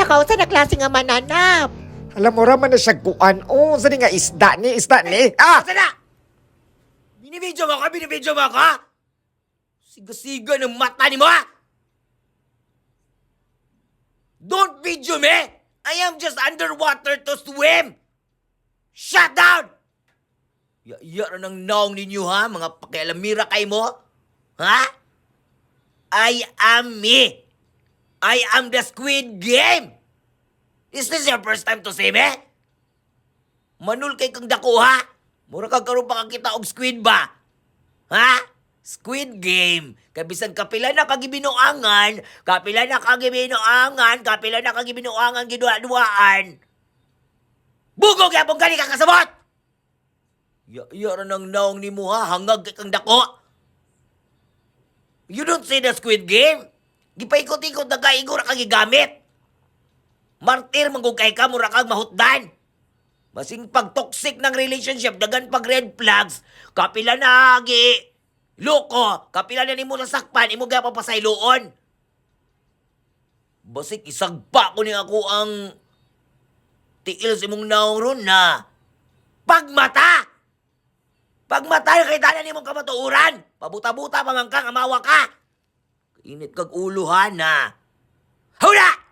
lakaw sa naklase nga mananap. Alam mo raman na siya kuan. Oh, saan nga isda ni? Ah! Asa na? Binibidyo mo ako? Siga-siga ng mata ni mo, ha? Don't video me! I am just underwater to swim! Shut down! Iya na ng naong ninyo, ha? Mga pakialamira kay mo? Ha? I am me! I am the Squid Game! Is this your first time to see me? Manul kay kang dako, ha? Mura kang karoon pa kakita og squid ba? Ha? Squid Game. Kabisan kapila na kagibinuangan, gidua-duaan. Bugog yapong gani kang kasabot! Iya ra nang naong ni mo, ha? Hangag kay kang dako. You don't see the Squid Game? Gipaikot-ikot na kaigo ra kang gigamit. Martir manggugay ka, mura kang mahutdan. Masing pag-toxic ng relationship, dagan pag red flags, kapila na loko, kapila na ni mo nasakpan, imo gaya papasayloon. Basik isagpa ko ni ako ang tiil sa imong naong ron na pagmata! Pagmata, nakita na ni mong kamatuuran. Pabuta-buta pa man kang amawa ka. Init kag uluhan na. Hula!